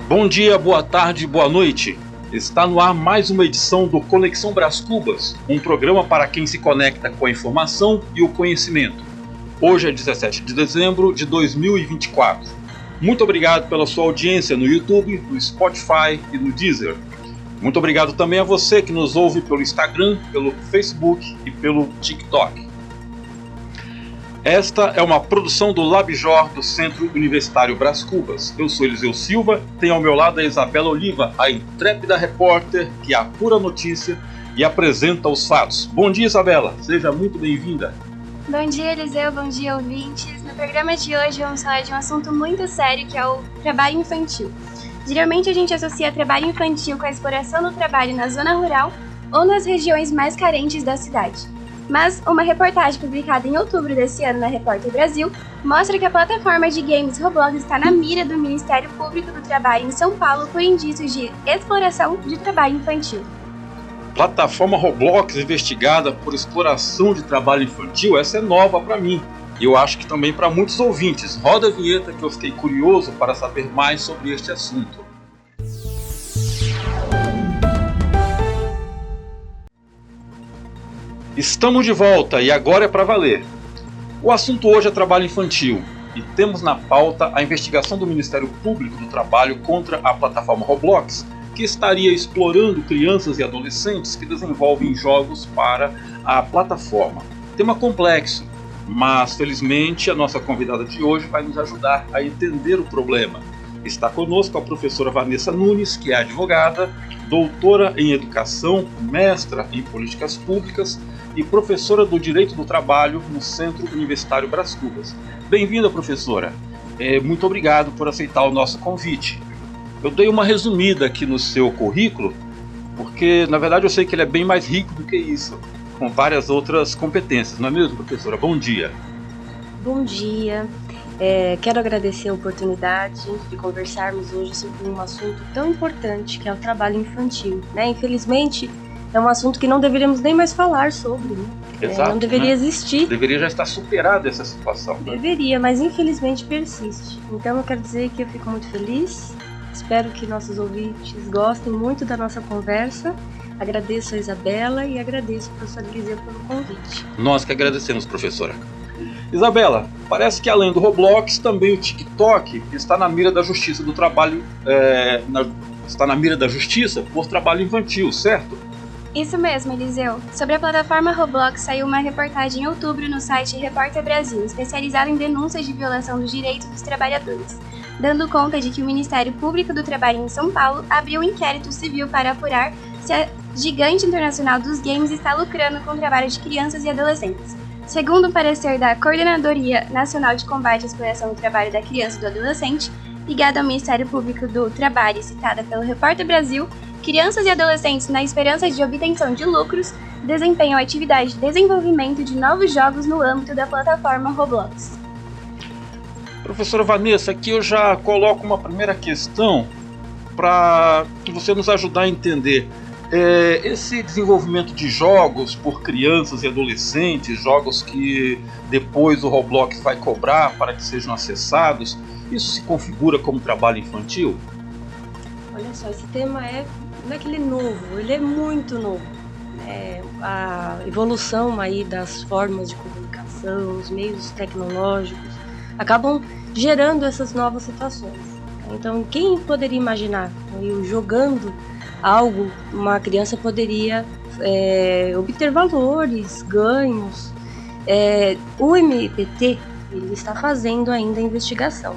Bom dia, boa tarde, boa noite. Está no ar mais uma edição do Conexão Brás Cubas, um programa para quem se conecta com a informação e o conhecimento. Hoje é 17 de dezembro de 2024. Muito obrigado pela sua audiência no YouTube, no Spotify e no Deezer. Muito obrigado também a você que nos ouve pelo Instagram, pelo Facebook e pelo TikTok. Esta é uma produção do LabJOR do Centro Universitário Brás Cubas. Eu sou Eliseu Silva, tenho ao meu lado a Isabela Oliva, a intrépida repórter que apura a notícia e apresenta os fatos. Bom dia, Isabela, seja muito bem-vinda. Bom dia, Eliseu, bom dia, ouvintes. No programa de hoje vamos falar de um assunto muito sério que é o trabalho infantil. Geralmente a gente associa trabalho infantil com a exploração do trabalho na zona rural ou nas regiões mais carentes da cidade. Mas uma reportagem publicada em outubro desse ano na Repórter Brasil mostra que a plataforma de games Roblox está na mira do Ministério Público do Trabalho em São Paulo por indícios de exploração de trabalho infantil. Plataforma Roblox investigada por exploração de trabalho infantil, essa é nova para mim. E eu acho que também para muitos ouvintes. Roda a vinheta que eu fiquei curioso para saber mais sobre este assunto. Estamos de volta e agora é para valer. O assunto hoje é trabalho infantil e temos na pauta a investigação do Ministério Público do Trabalho contra a plataforma Roblox, que estaria explorando crianças e adolescentes que desenvolvem jogos para a plataforma. Tema complexo, mas felizmente a nossa convidada de hoje vai nos ajudar a entender o problema. Está conosco a professora Vanessa Nunes, que é advogada, doutora em educação, mestra em políticas públicas e professora do Direito do Trabalho no Centro Universitário Brás Cubas. Bem-vinda, professora. Muito obrigado por aceitar o nosso convite. Eu dei uma resumida aqui no seu currículo, porque na verdade eu sei que ele é bem mais rico do que isso, com várias outras competências, não é mesmo, professora? Bom dia. Bom dia. Quero agradecer a oportunidade de conversarmos hoje sobre um assunto tão importante que é o trabalho infantil, né? Infelizmente, é um assunto que não deveríamos nem mais falar sobre, né? Exato, não deveria existir. Deveria já estar superada essa situação. Né? Deveria, mas infelizmente persiste. Então eu quero dizer que eu fico muito feliz, espero que nossos ouvintes gostem muito da nossa conversa. Agradeço a Isabela e agradeço a professora Eliseu pelo convite. Nós que agradecemos, professora. Isabela, parece que além do Roblox, também o TikTok está na mira da Justiça do Trabalho, está na mira da Justiça por trabalho infantil, certo? Isso mesmo, Eliseu. Sobre a plataforma Roblox saiu uma reportagem em outubro no site Repórter Brasil, especializada em denúncias de violação dos direitos dos trabalhadores, dando conta de que o Ministério Público do Trabalho em São Paulo abriu um inquérito civil para apurar se a gigante internacional dos games está lucrando com o trabalho de crianças e adolescentes. Segundo o parecer da Coordenadoria Nacional de Combate à Exploração do Trabalho da Criança e do Adolescente, ligada ao Ministério Público do Trabalho e citada pelo Repórter Brasil, crianças e adolescentes, na esperança de obtenção de lucros, desempenham atividade de desenvolvimento de novos jogos no âmbito da plataforma Roblox. Professora Vanessa, aqui eu já coloco uma primeira questão para que você nos ajudar a entender. Esse desenvolvimento de jogos por crianças e adolescentes, jogos que depois o Roblox vai cobrar para que sejam acessados, isso se configura como trabalho infantil? Olha só, esse tema não é que ele é novo, ele é muito novo. A evolução aí das formas de comunicação, os meios tecnológicos, acabam gerando essas novas situações. Então, quem poderia imaginar, eu jogando algo, uma criança poderia obter valores, ganhos. O MPT ele está fazendo ainda a investigação.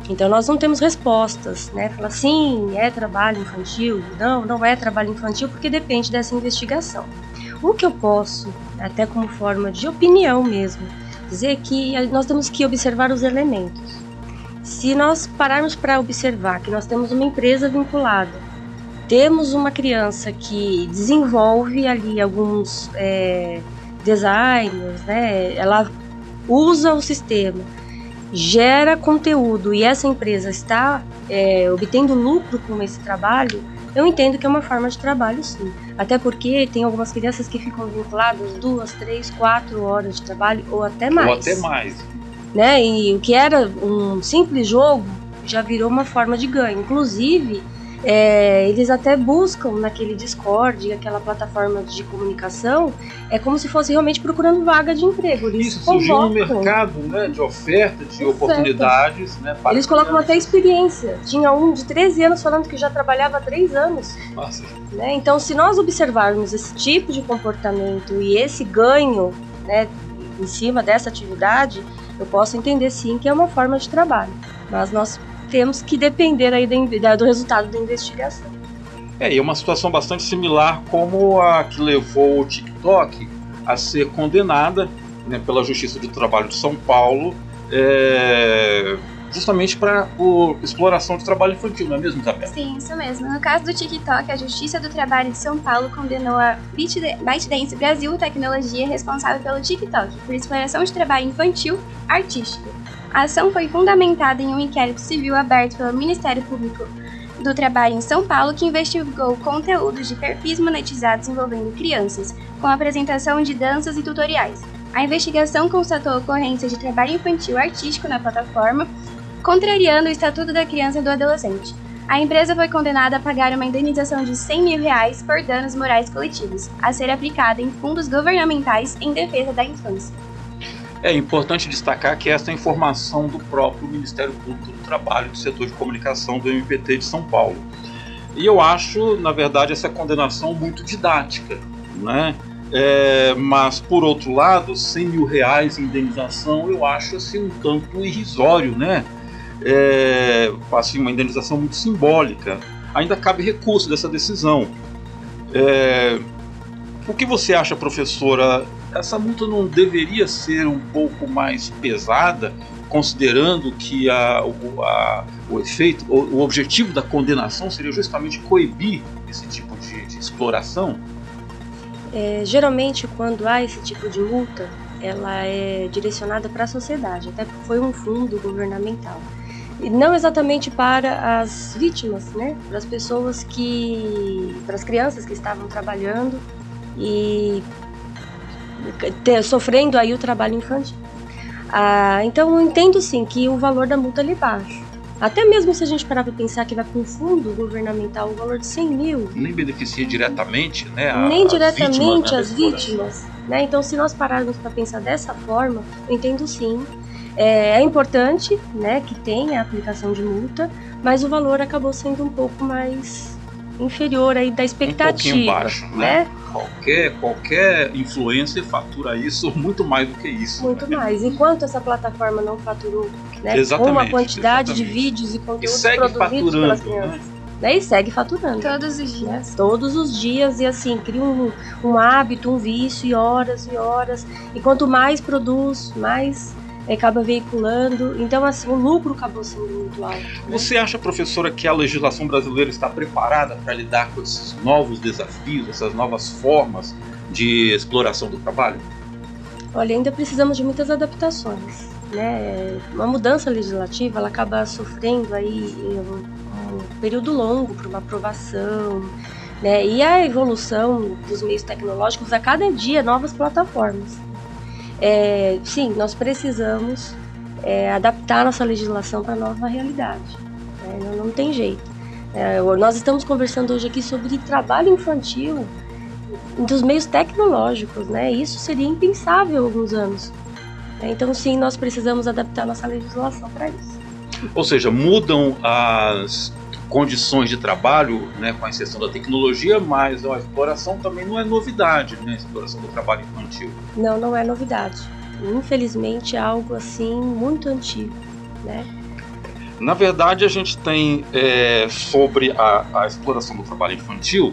Então nós não temos respostas, né? Falar sim, é trabalho infantil, não é trabalho infantil, porque depende dessa investigação. O que eu posso, até como forma de opinião mesmo, dizer que nós temos que observar os elementos. Se nós pararmos para observar que nós temos uma empresa vinculada, temos uma criança que desenvolve ali alguns designers, né? Ela usa o sistema, gera conteúdo e essa empresa está obtendo lucro com esse trabalho, eu entendo que é uma forma de trabalho, sim. Até porque tem algumas crianças que ficam vinculadas 2, 3, 4 horas de trabalho ou até mais. Ou até mais. Né? E o que era um simples jogo já virou uma forma de ganho. Inclusive, eles até buscam naquele Discord, aquela plataforma de comunicação, é como se fosse realmente procurando vaga de emprego. Eles surgiu um mercado, né, de oferta, de oportunidades. Né, para eles colocam até experiência. Tinha um de 13 anos falando que já trabalhava há 3 anos. Nossa. Né? Então, se nós observarmos esse tipo de comportamento e esse ganho, né, em cima dessa atividade, eu posso entender sim que é uma forma de trabalho. Mas nós temos que depender aí do resultado da investigação. E é uma situação bastante similar como a que levou o TikTok a ser condenada, né, pela Justiça do Trabalho de São Paulo, justamente por exploração de trabalho infantil, não é mesmo, Isabela? Sim, isso mesmo. No caso do TikTok, a Justiça do Trabalho de São Paulo condenou a ByteDance Brasil Tecnologia, responsável pelo TikTok, por exploração de trabalho infantil artístico. A ação foi fundamentada em um inquérito civil aberto pelo Ministério Público do Trabalho em São Paulo, que investigou conteúdos de perfis monetizados envolvendo crianças, com a apresentação de danças e tutoriais. A investigação constatou a ocorrência de trabalho infantil artístico na plataforma, contrariando o Estatuto da Criança e do Adolescente. A empresa foi condenada a pagar uma indenização de R$100 mil por danos morais coletivos, a ser aplicada em fundos governamentais em defesa da infância. É importante destacar que essa é a informação do próprio Ministério Público do Trabalho do setor de comunicação do MPT de São Paulo. E eu acho, na verdade, essa condenação muito didática, né? Mas, por outro lado, R$100 mil em indenização eu acho assim, um tanto irrisório, né? Assim, uma indenização muito simbólica. Ainda cabe recurso dessa decisão. O que você acha, professora? Essa multa não deveria ser um pouco mais pesada, considerando que o efeito, o objetivo da condenação seria justamente coibir esse tipo de exploração? Geralmente, quando há esse tipo de multa, ela é direcionada para a sociedade, até porque foi um fundo governamental. E não exatamente para as vítimas, né? Para as pessoas para as crianças que estavam trabalhando e sofrendo aí o trabalho infantil. Então eu entendo sim que o valor da multa é baixo. Até mesmo se a gente parar para pensar que vai para um fundo governamental, o valor de 100 mil... Nem beneficia diretamente, né, nem diretamente as vítimas. Né? Então, se nós pararmos para pensar dessa forma, eu entendo sim. É importante, né, que tenha a aplicação de multa, mas o valor acabou sendo um pouco mais inferior aí da expectativa. Um pouquinho baixo, né? Qualquer influencer fatura isso muito mais do que isso. Muito né? mais. Enquanto essa plataforma não faturou, né, com uma quantidade de vídeos e conteúdos produzidos pelas crianças. Né? E segue faturando. Todos os dias. Né? Todos os dias. E assim, cria um hábito, um vício e horas. E quanto mais produz, mais acaba veiculando. Então, assim, o lucro acabou sendo muito alto. Né? Você acha, professora, que a legislação brasileira está preparada para lidar com esses novos desafios, essas novas formas de exploração do trabalho? Olha, ainda precisamos de muitas adaptações. Né? Uma mudança legislativa, ela acaba sofrendo aí um período longo para uma aprovação, né? E a evolução dos meios tecnológicos, a cada dia, novas plataformas. Sim, nós precisamos adaptar nossa legislação para a nova realidade. Não tem jeito. Nós estamos conversando hoje aqui sobre trabalho infantil dos meios tecnológicos, né? Isso seria impensável há alguns anos. Então, sim, nós precisamos adaptar nossa legislação para isso. Ou seja, mudam as condições de trabalho, né, com a inserção da tecnologia, mas a exploração também não é novidade, né, a exploração do trabalho infantil. Não é novidade. Infelizmente é algo assim muito antigo, né? Na verdade, a gente tem sobre a exploração do trabalho infantil,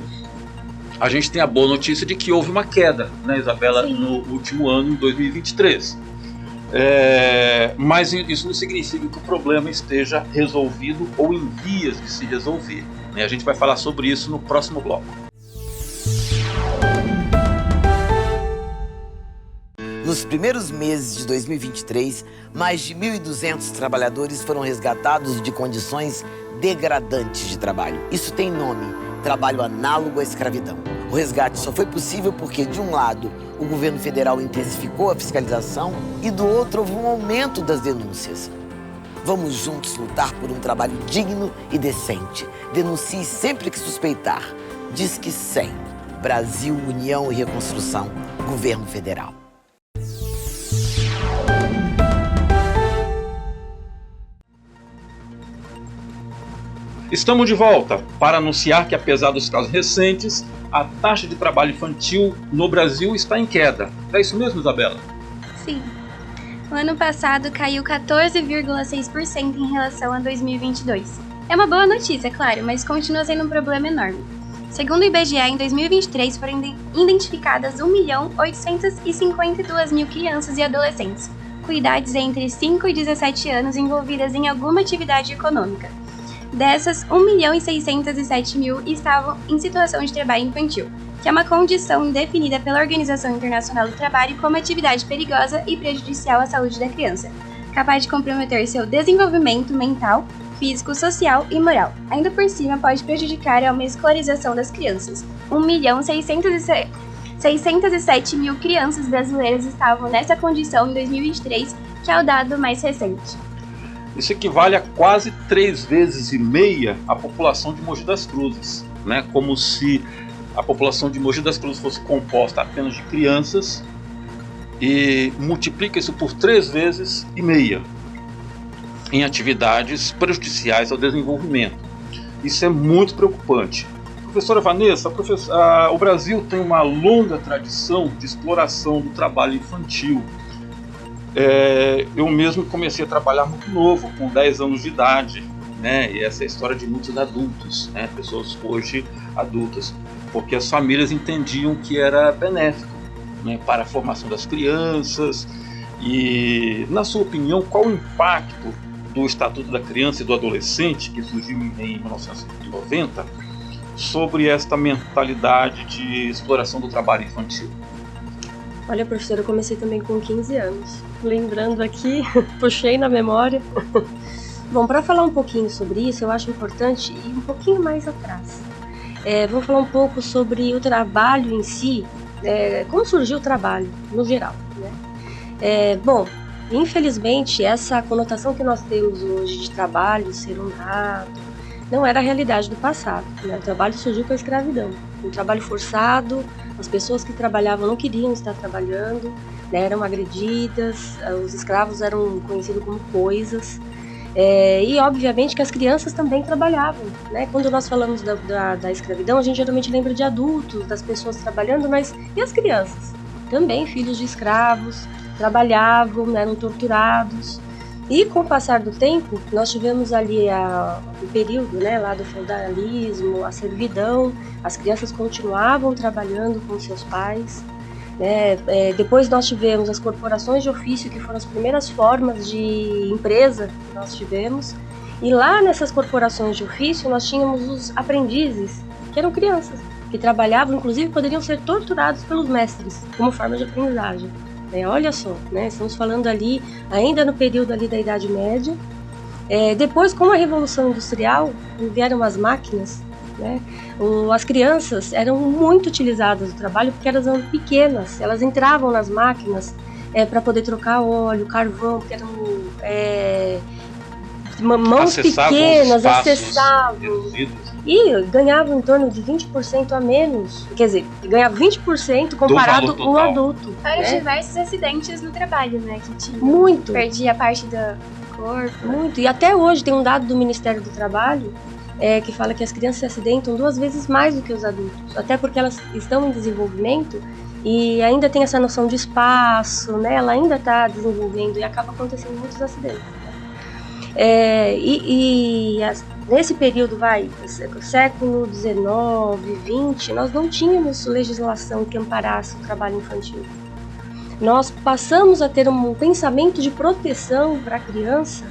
a gente tem a boa notícia de que houve uma queda, né, Isabela, Sim. no último ano, em 2023. Mas isso não significa que o problema esteja resolvido ou em vias de se resolver, né? A gente vai falar sobre isso no próximo bloco. Nos primeiros meses de 2023, mais de 1.200 trabalhadores foram resgatados de condições degradantes de trabalho. Isso tem nome: trabalho análogo à escravidão. O resgate só foi possível porque, de um lado, o governo federal intensificou a fiscalização e, do outro, houve um aumento das denúncias. Vamos juntos lutar por um trabalho digno e decente. Denuncie sempre que suspeitar. Disque 100. Brasil, União e Reconstrução. Governo Federal. Estamos de volta para anunciar que, apesar dos casos recentes, a taxa de trabalho infantil no Brasil está em queda. É isso mesmo, Isabela? Sim. O ano passado caiu 14,6% em relação a 2022. É uma boa notícia, claro, mas continua sendo um problema enorme. Segundo o IBGE, em 2023 foram identificadas 1.852.000 crianças e adolescentes, com idades entre 5 e 17 anos envolvidas em alguma atividade econômica. Dessas, 1.607.000 estavam em situação de trabalho infantil, que é uma condição definida pela Organização Internacional do Trabalho como atividade perigosa e prejudicial à saúde da criança, capaz de comprometer seu desenvolvimento mental, físico, social e moral. Ainda por cima, pode prejudicar a uma escolarização das crianças. 1.607.000 crianças brasileiras estavam nessa condição em 2023, que é o dado mais recente. Isso equivale a quase 3,5 vezes a população de Mogi das Cruzes, né? Como se a população de Mogi das Cruzes fosse composta apenas de crianças e multiplica isso por 3,5 vezes em atividades prejudiciais ao desenvolvimento. Isso é muito preocupante. Professora Vanessa, o Brasil tem uma longa tradição de exploração do trabalho infantil. Eu mesmo comecei a trabalhar muito novo, com 10 anos de idade, né? E essa é a história de muitos adultos, né? Pessoas hoje adultas, porque as famílias entendiam que era benéfico, né, para a formação das crianças. E, na sua opinião, qual o impacto do Estatuto da Criança e do Adolescente, que surgiu em 1990, sobre esta mentalidade de exploração do trabalho infantil? Olha, professora, eu comecei também com 15 anos. Lembrando aqui, puxei na memória. Bom, para falar um pouquinho sobre isso, eu acho importante ir um pouquinho mais atrás. Vou falar um pouco sobre o trabalho em si, como surgiu o trabalho, no geral, né? Bom, infelizmente, essa conotação que nós temos hoje de trabalho, ser honrado, não era a realidade do passado, né? O trabalho surgiu com a escravidão, um trabalho forçado, as pessoas que trabalhavam não queriam estar trabalhando, né? Eram agredidas, os escravos eram conhecidos como coisas, e obviamente que as crianças também trabalhavam, né? Quando nós falamos da escravidão, a gente geralmente lembra de adultos, das pessoas trabalhando, mas e as crianças? Também filhos de escravos, trabalhavam, eram torturados. E com o passar do tempo, nós tivemos ali o período, né, lá do feudalismo, a servidão, as crianças continuavam trabalhando com seus pais, né? Depois nós tivemos as corporações de ofício, que foram as primeiras formas de empresa que nós tivemos, e lá nessas corporações de ofício nós tínhamos os aprendizes, que eram crianças, que trabalhavam, inclusive poderiam ser torturados pelos mestres, como forma de aprendizagem. Olha só, né? Estamos falando ali ainda no período ali da Idade Média. Depois, com a Revolução Industrial, vieram as máquinas, né? As crianças eram muito utilizadas no trabalho porque elas eram pequenas, elas entravam nas máquinas para poder trocar óleo, carvão, porque eram mãos pequenas, acessavam. E ganhavam em torno de 20% a menos, quer dizer, ganhava 20% comparado com o adulto. Para diversos acidentes no trabalho, né, que tinha. Muito. Perdia parte do corpo. Muito, e até hoje tem um dado do Ministério do Trabalho que fala que as crianças se acidentam 2 vezes mais do que os adultos, até porque elas estão em desenvolvimento e ainda tem essa noção de espaço, né, ela ainda está desenvolvendo e acaba acontecendo muitos acidentes. Nesse período, século XIX, XX, nós não tínhamos legislação que amparasse o trabalho infantil. Nós passamos a ter um pensamento de proteção para a criança,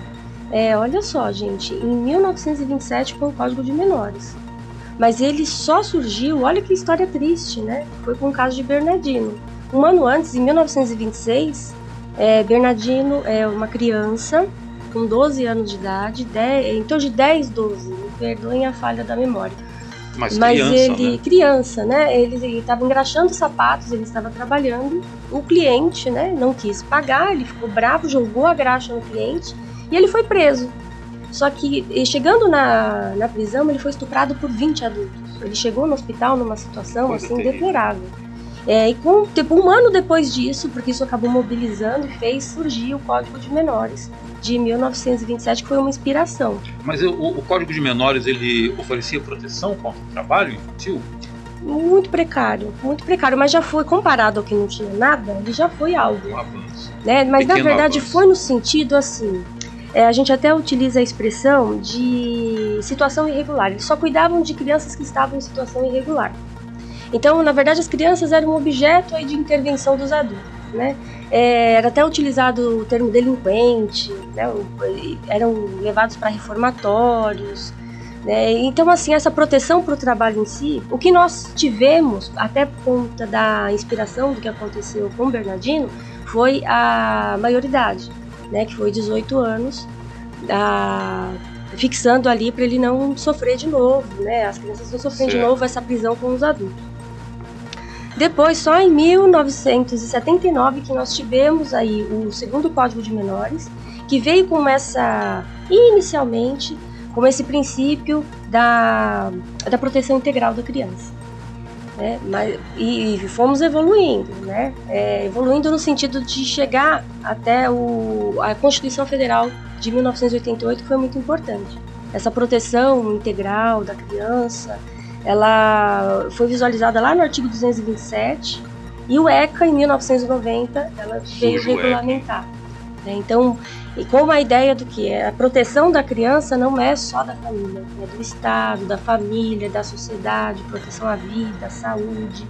olha só, gente, em 1927 com o Código de Menores. Mas ele só surgiu, olha que história triste, né? Foi com o caso de Bernardino. Um ano antes, em 1926, Bernardino é uma criança com 12 anos de idade, em torno de 10, 12, me perdoem a falha da memória. Mas criança, né? Ele estava engraxando sapatos, ele estava trabalhando, o cliente, né, não quis pagar, ele ficou bravo, jogou a graxa no cliente E ele foi preso. Só que, chegando na prisão, ele foi estuprado por 20 adultos. Ele chegou no hospital numa situação assim deplorável. E tipo, um ano depois disso, porque isso acabou mobilizando, fez surgir o Código de Menores de 1927, que foi uma inspiração. Mas o Código de Menores, ele oferecia proteção contra o trabalho infantil? Muito precário, mas já foi, comparado ao que não tinha nada, ele já foi algo. Um avanço. Né? Mas Pequeno na verdade avanço. foi no sentido assim, a gente até utiliza a expressão de situação irregular. Eles só cuidavam de crianças que estavam em situação irregular. Então, na verdade, as crianças eram um objeto aí de intervenção dos adultos, né? Era até utilizado o termo delinquente, né? Eram levados para reformatórios, né? Então, assim, essa proteção para o trabalho em si, o que nós tivemos, até por conta da inspiração do que aconteceu com o Bernardino, foi a maioridade, né? Que foi 18 anos, fixando ali para ele não sofrer de novo, né? As crianças não sofrem de novo essa prisão com os adultos. Depois, só em 1979, que nós tivemos aí o segundo Código de Menores, que veio com inicialmente, com esse princípio da proteção integral da criança. Né? E fomos evoluindo, né? Evoluindo no sentido de chegar até a Constituição Federal de 1988, que foi muito importante. Essa proteção integral da criança, ela foi visualizada lá no artigo 227, e o ECA, em 1990, ela veio regulamentar. Né? Então, e com a ideia do que a proteção da criança não é só da família, é do Estado, da família, da sociedade, proteção à vida, à saúde.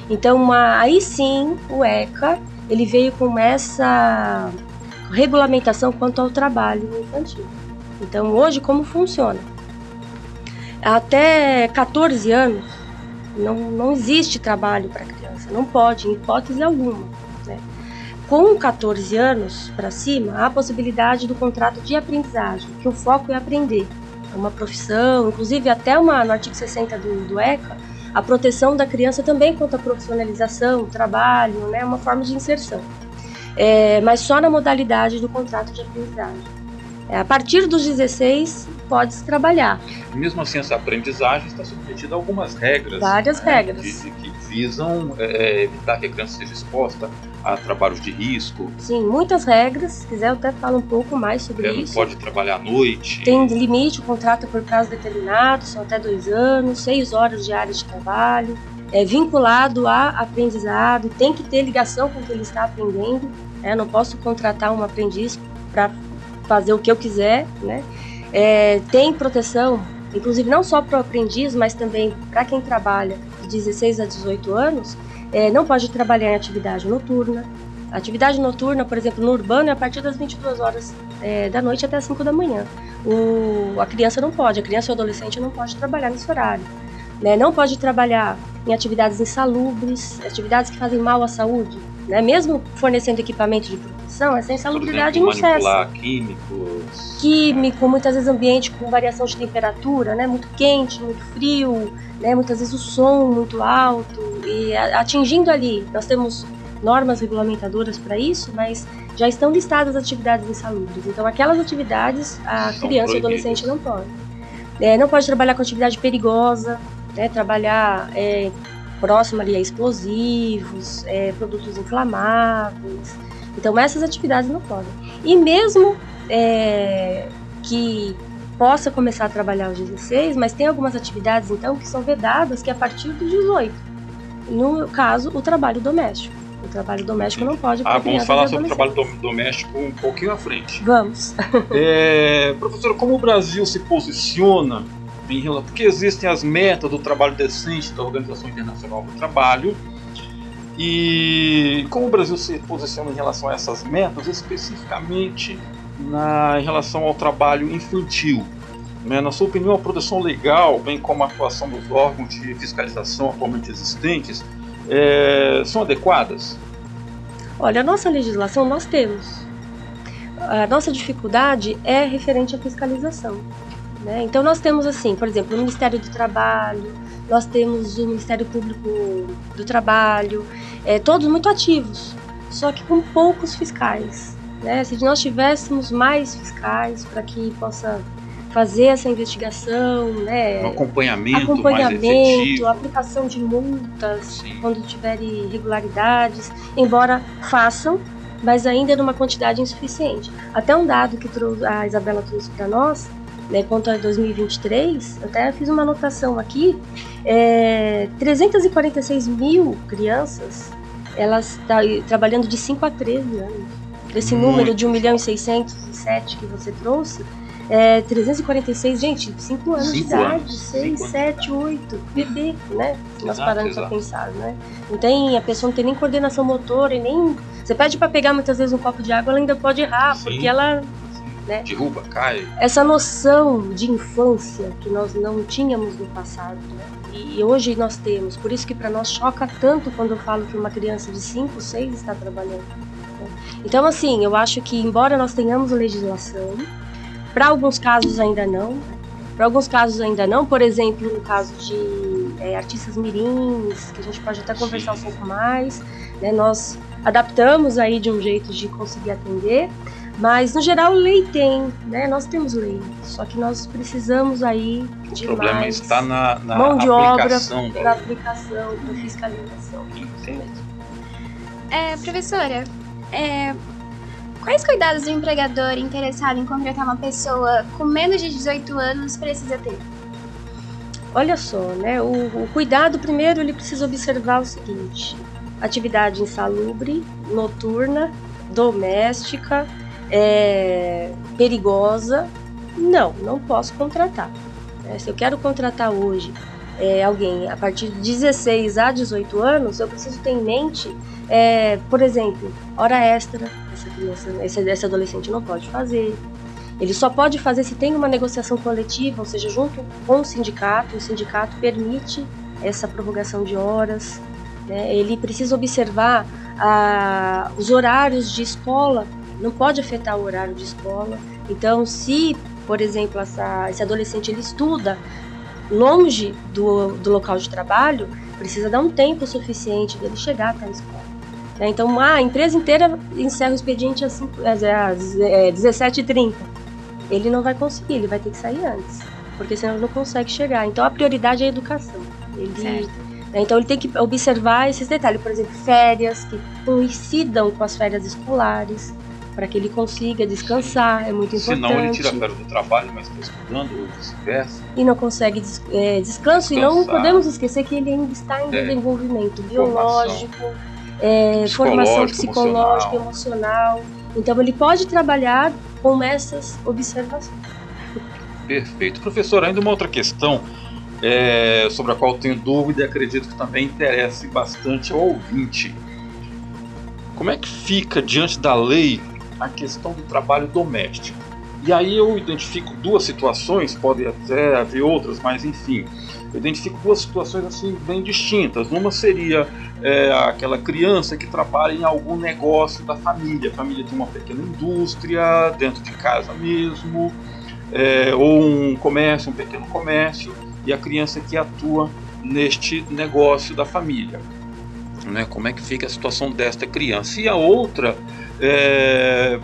Então, aí sim, o ECA, ele veio com essa regulamentação quanto ao trabalho infantil. Então, hoje, como funciona? Até 14 anos, não existe trabalho para criança, não pode, em hipótese alguma. Né? Com 14 anos para cima, há a possibilidade do contrato de aprendizagem, que o foco é aprender. É uma profissão, inclusive até no artigo 60 do ECA, a proteção da criança também quanto à profissionalização, trabalho, né? Uma forma de inserção. Mas só na modalidade do contrato de aprendizagem. A partir dos 16, pode-se trabalhar. Mesmo assim, essa aprendizagem está submetida a algumas regras. Várias regras. Que visam evitar que a criança seja exposta a trabalhos de risco. Sim, muitas regras. Se quiser, eu até falo um pouco mais sobre isso. Não pode trabalhar à noite. Tem limite, o contrato é por prazo determinado, são até 2 anos, 6 horas diárias de trabalho. É vinculado a aprendizado, tem que ter ligação com o que ele está aprendendo. Não posso contratar um aprendiz para fazer o que eu quiser, né? Tem proteção, inclusive não só para o aprendiz, mas também para quem trabalha de 16 a 18 anos, não pode trabalhar em atividade noturna. A atividade noturna, por exemplo, no urbano, é a partir das 22 horas da noite até as 5 da manhã. A criança não pode, a criança ou adolescente não pode trabalhar nesse horário. Né? Não pode trabalhar em atividades insalubres, atividades que fazem mal à saúde. Né? Mesmo fornecendo equipamento de proteção, essa insalubridade não cessa. Manipular Químico, muitas vezes ambiente com variação de temperatura, né? Muito quente, muito frio, né? Muitas vezes o som muito alto, e atingindo ali, nós temos normas regulamentadoras para isso, mas já estão listadas atividades insalubres. Então, aquelas atividades a criança e o adolescente não pode. Não pode trabalhar com atividade perigosa, né? Trabalhar próximo ali a explosivos, produtos inflamáveis. Então, essas atividades não podem. E mesmo que possa começar a trabalhar aos 16, mas tem algumas atividades, então, que são vedadas, que é a partir dos 18. No caso, o trabalho doméstico. O trabalho doméstico não pode para vamos falar sobre o trabalho doméstico um pouquinho à frente. Vamos. Professora, como o Brasil se posiciona porque existem as metas do trabalho decente da Organização Internacional do Trabalho, e como o Brasil se posiciona em relação a essas metas, especificamente em relação ao trabalho infantil? Né? Na sua opinião, a proteção legal, bem como a atuação dos órgãos de fiscalização atualmente existentes, são adequadas? Olha, a nossa legislação nós temos. A nossa dificuldade é referente à fiscalização. Né? Então nós temos assim, por exemplo, o Ministério do Trabalho, nós temos o Ministério Público do Trabalho, todos muito ativos, só que com poucos fiscais. né? Se nós tivéssemos mais fiscais para que possa fazer essa investigação, né? Um acompanhamento mais efetivo. Aplicação de multas, Sim. quando tiverem irregularidades, embora façam, mas ainda numa quantidade insuficiente. Até um dado que a Isabela trouxe para nós, né, quanto a 2023, eu até fiz uma anotação aqui, 346 mil crianças, elas trabalhando de 5 a 13 anos. Esse número de 1.607.000 que você trouxe, 346, gente, 5 anos de idade, 6, 7, 8, bebê, né? Nós paramos para pensar, né? A pessoa não tem nem coordenação motora e nem... Você pede para pegar muitas vezes um copo de água, ela ainda pode errar, porque ela... Né? Derruba, cai. Essa noção de infância que nós não tínhamos no passado, né? E hoje nós temos, por isso que para nós choca tanto quando eu falo que uma criança de 5, 6 está trabalhando. Né? Então, assim, eu acho que embora nós tenhamos legislação, para alguns casos ainda não. Por exemplo, no caso de artistas mirins, que a gente pode até conversar um pouco mais, né? Nós adaptamos aí de um jeito de conseguir atender, mas no geral lei tem, né? Nós temos lei, só que nós precisamos aí de mais... O problema está na mão de aplicação obra, na aplicação, na fiscalização. Professora, quais cuidados o empregador interessado em contratar uma pessoa com menos de 18 anos precisa ter? Olha só, né? O cuidado, primeiro, ele precisa observar o seguinte: atividade insalubre, noturna, doméstica, perigosa, não posso contratar. Se eu quero contratar hoje alguém a partir de 16 a 18 anos, eu preciso ter em mente, por exemplo, hora extra. Esse adolescente não pode fazer. Ele só pode fazer se tem uma negociação coletiva, ou seja, junto com o sindicato permite essa prorrogação de horas, né? Ele precisa observar os horários de escola, não pode afetar o horário de escola. Então, se, por exemplo, esse adolescente ele estuda longe do local de trabalho, precisa dar um tempo suficiente dele chegar até a escola. Então, a empresa inteira encerra o expediente às 17h30. Ele não vai conseguir, ele vai ter que sair antes, porque senão ele não consegue chegar. Então, a prioridade é a educação. Então, ele tem que observar esses detalhes. Por exemplo, férias que coincidam com as férias escolares, para que ele consiga descansar, é muito importante. Senão ele tira a férias do trabalho, mas está estudando, ou vice-versa. E não consegue descanso, e não podemos esquecer que ele ainda está em desenvolvimento biológico, formação psicológica, emocional. Então ele pode trabalhar com essas observações. Perfeito. Professor, ainda uma outra questão sobre a qual eu tenho dúvida e acredito que também interesse bastante ao ouvinte. Como é que fica diante da lei a questão do trabalho doméstico? E aí eu identifico duas situações, pode até haver outras, mas enfim, eu identifico duas situações assim bem distintas. Uma seria aquela criança que trabalha em algum negócio da família. A família tem uma pequena indústria dentro de casa mesmo, ou um pequeno comércio, e a criança que atua neste negócio da família. Né? Como é que fica a situação desta criança? E a outra,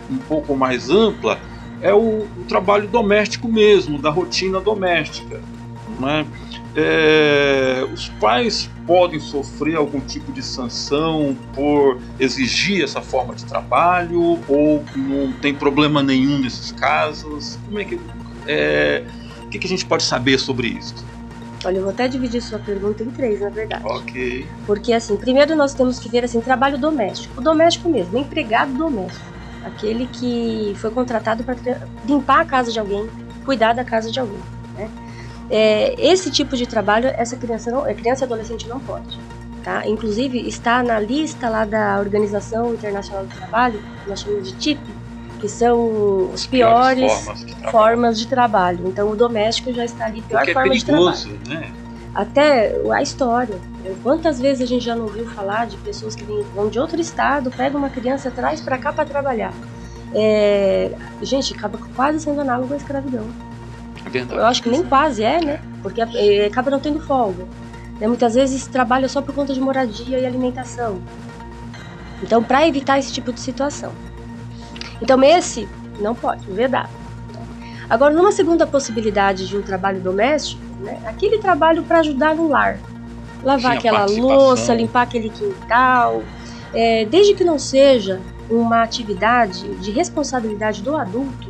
um pouco mais ampla, é o trabalho doméstico mesmo, da rotina doméstica. Né? Os pais podem sofrer algum tipo de sanção por exigir essa forma de trabalho, ou não tem problema nenhum nesses casos? Como é que, o que a gente pode saber sobre isso? Olha, eu vou até dividir sua pergunta em 3, na verdade. Ok. Porque, assim, primeiro nós temos que ver, assim, trabalho doméstico. O doméstico mesmo, o empregado doméstico. Aquele que foi contratado para limpar a casa de alguém, cuidar da casa de alguém, né? Esse tipo de trabalho, criança e adolescente não pode, tá? Inclusive, está na lista lá da Organização Internacional do Trabalho, que nós chamamos de TIP, que são os piores formas de trabalho. Então, o doméstico já está ali, pior forma de trabalho. Né? Até a história. Quantas vezes a gente já não ouviu falar de pessoas que vão de outro estado, pegam uma criança, traz para cá para trabalhar. Gente, acaba quase sendo análogo à escravidão. É verdade. Eu acho que nem quase né? Porque acaba não tendo folga. Muitas vezes trabalha só por conta de moradia e alimentação. Então, para evitar esse tipo de situação. Então esse não pode, vedado. Agora, numa segunda possibilidade de um trabalho doméstico, né, aquele trabalho para ajudar no lar, lavar aquela louça, limpar aquele quintal, desde que não seja uma atividade de responsabilidade do adulto.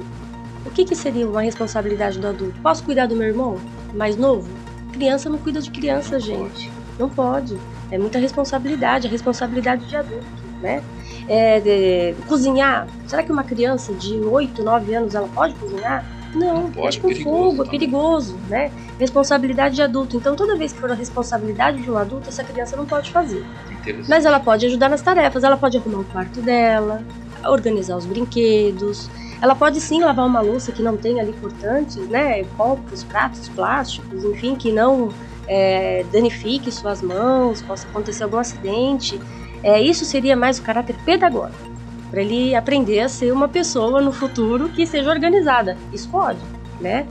O que seria uma responsabilidade do adulto? Posso cuidar do meu irmão mais novo? Criança não cuida de criança, gente. Não pode. É muita responsabilidade, a responsabilidade de adulto, né? Cozinhar. Será que uma criança de 8, 9 anos ela pode cozinhar? Não, mexe com fogo, é perigoso, né? Responsabilidade de adulto. Então, toda vez que for a responsabilidade de um adulto, essa criança não pode fazer. Mas ela pode ajudar nas tarefas. Ela pode arrumar o quarto dela, organizar os brinquedos. Ela pode sim lavar uma louça que não tem ali cortantes, né? Copos, pratos, plásticos, enfim, que não danifique suas mãos, possa acontecer algum acidente. Isso seria mais o caráter pedagógico, para ele aprender a ser uma pessoa no futuro que seja organizada. Isso pode, né?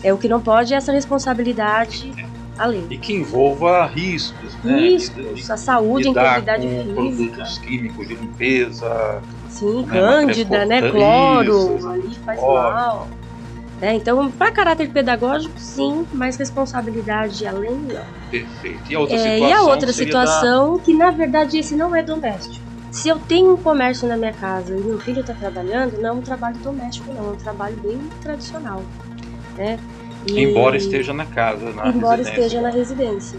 O que não pode é essa responsabilidade além. E que envolva riscos, né? Riscos, a saúde, a integridade física. Produtos químicos de limpeza. Sim, cândida, né? Cloro, ali faz mal. Então, para caráter pedagógico, sim, mas responsabilidade além, não. Perfeito. E a outra situação, que na verdade esse não é doméstico. Se eu tenho um comércio na minha casa e meu filho está trabalhando, não é um trabalho doméstico, não, é um trabalho bem tradicional, né? Embora esteja na casa, esteja na residência.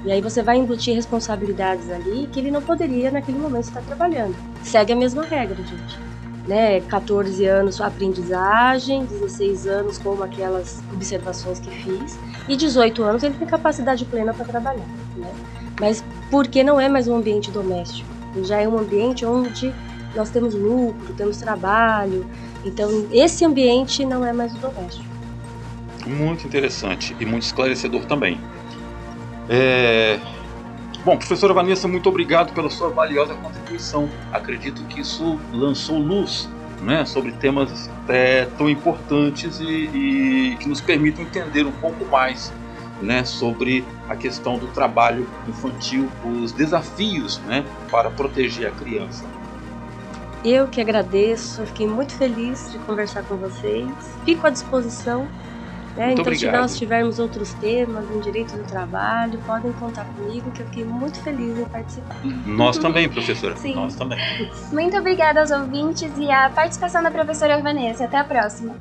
E aí você vai embutir responsabilidades ali que ele não poderia naquele momento estar trabalhando. Segue a mesma regra, gente. Né? 14 anos aprendizagem, 16 anos como aquelas observações que fiz, e 18 anos ele tem capacidade plena para trabalhar, né? Mas porque não é mais um ambiente doméstico, já é um ambiente onde nós temos lucro, temos trabalho, então esse ambiente não é mais o doméstico. Muito interessante e muito esclarecedor também. Bom, professora Vanessa, muito obrigado pela sua valiosa contribuição. Acredito que isso lançou luz, né, sobre temas tão importantes e que nos permitem entender um pouco mais, né, sobre a questão do trabalho infantil, os desafios, né, para proteger a criança. Eu que agradeço, eu fiquei muito feliz de conversar com vocês. Fico à disposição. Então, obrigado. Se nós tivermos outros temas em direito do trabalho, podem contar comigo, que eu fiquei muito feliz em participar. Nós também, professora. Sim. Nós também. Muito obrigada aos ouvintes e à participação da professora Vanessa. Até a próxima.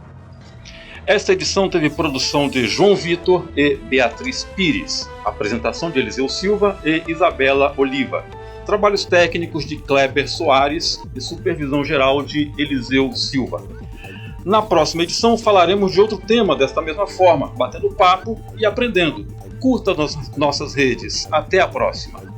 Esta edição teve produção de João Vitor e Beatriz Pires, apresentação de Eliseu Silva e Isabela Oliva, trabalhos técnicos de Kleber Soares e supervisão geral de Eliseu Silva. Na próxima edição falaremos de outro tema desta mesma forma, batendo papo e aprendendo. Curta nossas redes. Até a próxima!